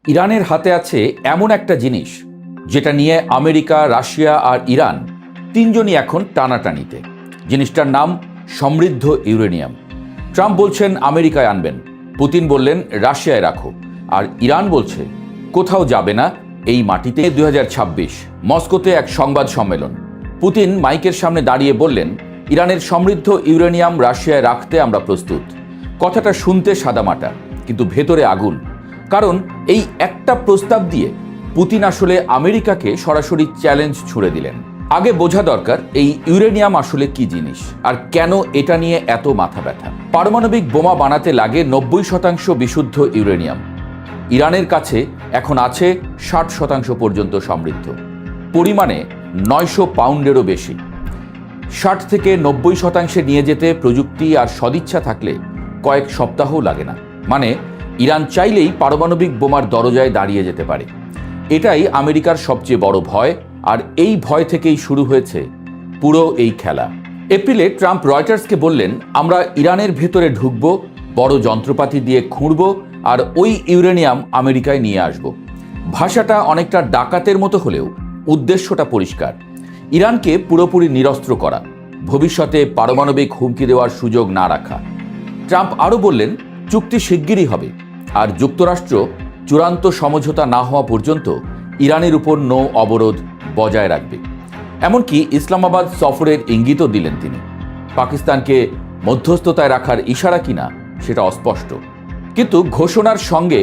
ইরানের হাতে আছে এমন একটা জিনিস যেটা নিয়ে আমেরিকা, রাশিয়া আর ইরান তিনজনই এখন টানাটানিতে। জিনিসটার নাম সমৃদ্ধ ইউরেনিয়াম। ট্রাম্প বলছেন আমেরিকায় আনবেন, পুতিন বললেন রাশিয়ায় রাখো, আর ইরান বলছে কোথাও যাবে না, এই মাটিতে। 2026 মস্কোতে এক সংবাদ সম্মেলন। পুতিন মাইকের সামনে দাঁড়িয়ে বললেন, ইরানের সমৃদ্ধ ইউরেনিয়াম রাশিয়ায় রাখতে আমরা প্রস্তুত। কথাটা শুনতে সাদামাটা, কিন্তু ভেতরে আগুন। কারণ এই একটা প্রস্তাব দিয়ে পুতিন আসলে আমেরিকাকে সরাসরি চ্যালেঞ্জ ছুড়ে দিলেন। আগে বোঝা দরকার এই ইউরেনিয়াম আসলে কি জিনিস আর কেন এটা নিয়ে এত মাথা ব্যথা। পারমাণবিক বোমা বানাতে লাগে 90% বিশুদ্ধ ইউরেনিয়াম। ইরানের কাছে এখন আছে 60% পর্যন্ত সমৃদ্ধ, পরিমাণে 900 পাউন্ডেরও বেশি। 60 থেকে 90% নিয়ে যেতে প্রযুক্তি আর সদিচ্ছা থাকলে কয়েক সপ্তাহও লাগে না। মানে ইরান চাইলেই পারমাণবিক বোমার দরজায় দাঁড়িয়ে যেতে পারে। এটাই আমেরিকার সবচেয়ে বড় ভয়, আর এই ভয় থেকেই শুরু হয়েছে পুরো এই খেলা। এপ্রিলে ট্রাম্প রয়টার্সকে বললেন, আমরা ইরানের ভেতরে ঢুকব, বড় যন্ত্রপাতি দিয়ে খুঁড়ব, আর ওই ইউরেনিয়াম আমেরিকায় নিয়ে আসব। ভাষাটা অনেকটা ডাকাতের মতো হলেও উদ্দেশ্যটা পরিষ্কার, ইরানকে পুরোপুরি নিরস্ত্র করা, ভবিষ্যতে পারমাণবিক হুমকি দেওয়ার সুযোগ না রাখা। ট্রাম্প আরও বললেন, চুক্তি শিগগিরই হবে, আর যুক্তরাষ্ট্র চূড়ান্ত সমঝোতা না হওয়া পর্যন্ত ইরানের উপর নৌ অবরোধ বজায় রাখবে। এমনকি ইসলামাবাদ সফরের ইঙ্গিতও দিলেন তিনি। পাকিস্তানকে মধ্যস্থতায় রাখার ইশারা কিনা সেটা অস্পষ্ট, কিন্তু ঘোষণার সঙ্গে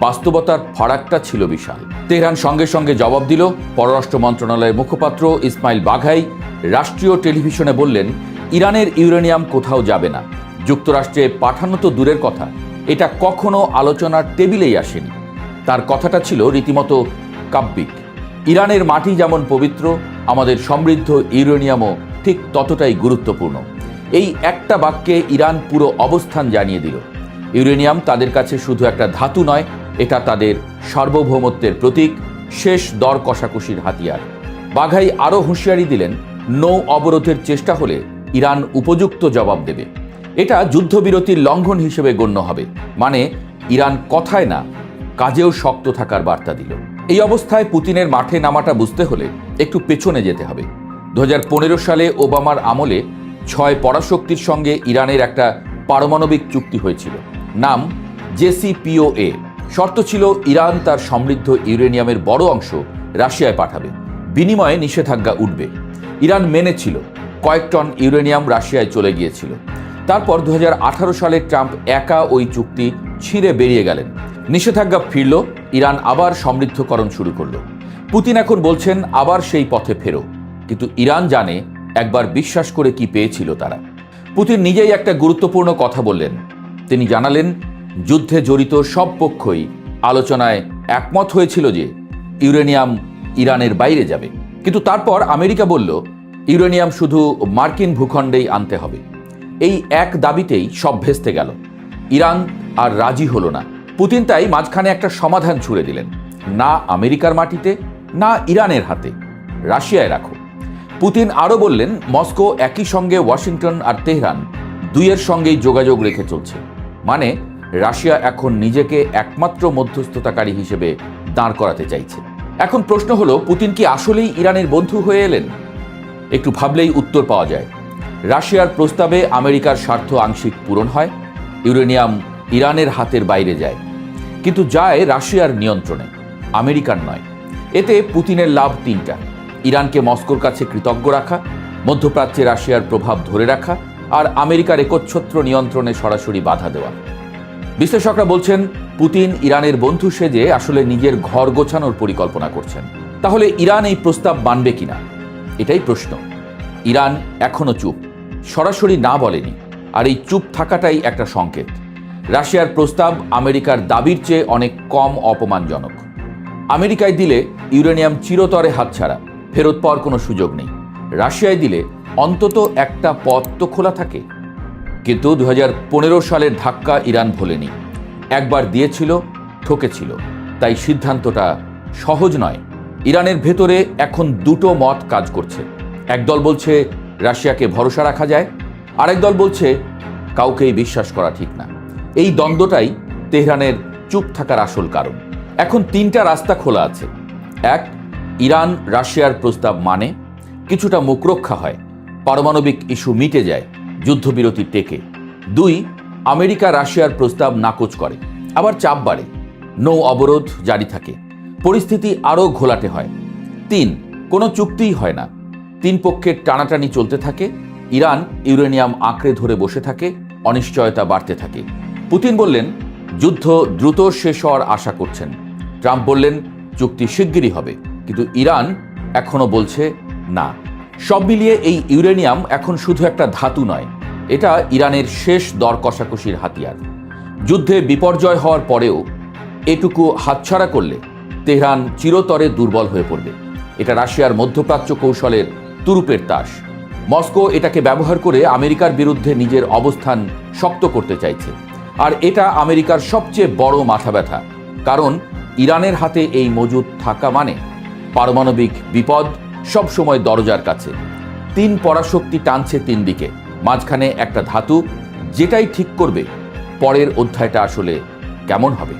বাস্তবতার ফারাকটা ছিল বিশাল। তেহরান সঙ্গে সঙ্গে জবাব দিল। পররাষ্ট্র মন্ত্রণালয়ের মুখপাত্র ইসমাইল বাঘাই রাষ্ট্রীয় টেলিভিশনে বললেন, ইরানের ইউরেনিয়াম কোথাও যাবে না। যুক্তরাষ্ট্রে পাঠানো তো দূরের কথা, এটা কখনো আলোচনার টেবিলেই আসেনি। তার কথাটা ছিল রীতিমতো কাব্যিক। ইরানের মাটি যেমন পবিত্র, আমাদের সমৃদ্ধ ইউরেনিয়ামও ঠিক ততটাই গুরুত্বপূর্ণ। এই একটা বাক্যে ইরান পুরো অবস্থান জানিয়ে দিল। ইউরেনিয়াম তাদের কাছে শুধু একটা ধাতু নয়, এটা তাদের সার্বভৌমত্বের প্রতীক, শেষ দর কষাকষির হাতিয়ার। বাঘাই আরও হুঁশিয়ারি দিলেন, নৌ অবরোধের চেষ্টা হলে ইরান উপযুক্ত জবাব দেবে। এটা যুদ্ধবিরতির লঙ্ঘন হিসেবে গণ্য হবে। মানে ইরান কথায় না, কাজেও শক্ত থাকার বার্তা দিল। এই অবস্থায় পুতিনের মাঠে নামাটা বুঝতে হলে একটু পেছনে যেতে হবে। 2015 সালে ওবামার আমলে 6 পরাশক্তির সঙ্গে ইরানের একটা পারমাণবিক চুক্তি হয়েছিল, নাম JCPOA। শর্ত ছিল ইরান তার সমৃদ্ধ ইউরেনিয়ামের বড় অংশ রাশিয়ায় পাঠাবে, বিনিময়ে নিষেধাজ্ঞা উঠবে। ইরান মেনেছিল, কয়েক টন ইউরেনিয়াম রাশিয়ায় চলে গিয়েছিল। তারপর 2018 সালে ট্রাম্প একা ওই চুক্তি ছিঁড়ে বেরিয়ে গেলেন। নিষেধাজ্ঞা ফিরল, ইরান আবার সমৃদ্ধকরণ শুরু করল। পুতিন এখন বলছেন আবার সেই পথে ফেরো, কিন্তু ইরান জানে একবার বিশ্বাস করে কি পেয়েছিল তারা। পুতিন নিজেই একটা গুরুত্বপূর্ণ কথা বললেন। তিনি জানালেন, যুদ্ধে জড়িত সব পক্ষই আলোচনায় একমত হয়েছিল যে ইউরেনিয়াম ইরানের বাইরে যাবে। কিন্তু তারপর আমেরিকা বলল, ইউরেনিয়াম শুধু মার্কিন ভূখণ্ডেই আনতে হবে। এই এক দাবিতেই সব ভেস্তে গেল। ইরান আর রাজি হলো না। পুতিন তাই মাঝখানে একটা সমাধান ছুড়ে দিলেন, না আমেরিকার মাটিতে, না ইরানের হাতে, রাশিয়ায় রাখো। পুতিন আরও বললেন, মস্কো একই সঙ্গে ওয়াশিংটন আর তেহরান দুইয়ের সঙ্গেই যোগাযোগ রেখে চলছে। মানে রাশিয়া এখন নিজেকে একমাত্র মধ্যস্থতাকারী হিসেবে দাঁড় করাতে চাইছে। এখন প্রশ্ন হলো, পুতিন কি আসলেই ইরানের বন্ধু হয়ে এলেন? একটু ভাবলেই উত্তর পাওয়া যায়। রাশিয়ার প্রস্তাবে আমেরিকার স্বার্থ আংশিক পূরণ হয়, ইউরেনিয়াম ইরানের হাতের বাইরে যায়, কিন্তু যায় রাশিয়ার নিয়ন্ত্রণে, আমেরিকার নয়। এতে পুতিনের লাভ 3টা: ইরানকে মস্কোর কাছে কৃতজ্ঞ রাখা, মধ্যপ্রাচ্যে রাশিয়ার প্রভাব ধরে রাখা, আর আমেরিকার একচ্ছত্র নিয়ন্ত্রণে সরাসরি বাধা দেওয়া। বিশ্লেষকরা বলছেন, পুতিন ইরানের বন্ধু সেজে আসলে নিজের ঘর গোছানোর পরিকল্পনা করছেন। তাহলে ইরান এই প্রস্তাব মানবে কিনা, এটাই প্রশ্ন। ইরান এখনো চুপ, সরাসরি না বলেনি, আর এই চুপ থাকাটাই একটা সংকেত। রাশিয়ার প্রস্তাব আমেরিকার দাবির চেয়ে অনেক কম অপমানজনক। আমেরিকায় দিলে ইউরেনিয়াম চিরতরে হাতছাড়া, ফেরত পাওয়ার কোনো সুযোগ নেই। রাশিয়ায় দিলে অন্তত একটা পথ তো খোলা থাকে। কিন্তু 2015 সালের ধাক্কা ইরান ভোলেনি। একবার দিয়েছিল, ঠকেছিল। তাই সিদ্ধান্তটা সহজ নয়। ইরানের ভেতরে এখন দুটো মত কাজ করছে। একদল বলছে রাশিয়াকে ভরসা রাখা যায়, আরেক দল বলছে কাউকেই বিশ্বাস করা ঠিক না। এই দ্বন্দ্বটাই তেহরানের চুপ থাকার আসল কারণ। এখন তিনটা রাস্তা খোলা আছে। এক, ইরান রাশিয়ার প্রস্তাব মানে, কিছুটা মুখরক্ষা হয়, পারমাণবিক ইস্যু মিটে যায়, যুদ্ধবিরতি টেকে। দুই, আমেরিকা রাশিয়ার প্রস্তাব নাকচ করে, আবার চাপ বাড়ে, নৌ অবরোধ জারি থাকে, পরিস্থিতি আরও ঘোলাটে হয়। তিন, কোনো চুক্তিই হয় না, তিন পক্ষের টানাটানি চলতে থাকে, ইরান ইউরেনিয়াম আঁকড়ে ধরে বসে থাকে, অনিশ্চয়তা বাড়তে থাকে। পুতিন বললেন যুদ্ধ দ্রুত শেষ হওয়ার আশা করছেন, ট্রাম্প বললেন চুক্তি শিগগিরই হবে, কিন্তু ইরান এখনো বলছে না। সব মিলিয়ে এই ইউরেনিয়াম এখন শুধু একটা ধাতু নয়, এটা ইরানের শেষ দর কষাকষির হাতিয়ার। যুদ্ধে বিপর্যয় হওয়ার পরেও এটুকু হাতছাড়া করলে তেহরান চিরতরে দুর্বল হয়ে পড়বে। এটা রাশিয়ার মধ্যপ্রাচ্য কৌশলের তুরুপের তাস। মস্কো এটাকে ব্যবহার করে আমেরিকার বিরুদ্ধে নিজের অবস্থান শক্ত করতে চাইছে। আর এটা আমেরিকার সবচেয়ে বড় মাথা ব্যথা, কারণ ইরানের হাতে এই মজুদ থাকা মানে পারমাণবিক বিপদ সবসময় দরজার কাছে। তিন পরাশক্তি টানছে তিন দিকে, মাঝখানে একটা ধাতু, যেটাই ঠিক করবে পরের অধ্যায়টা আসলে কেমন হবে।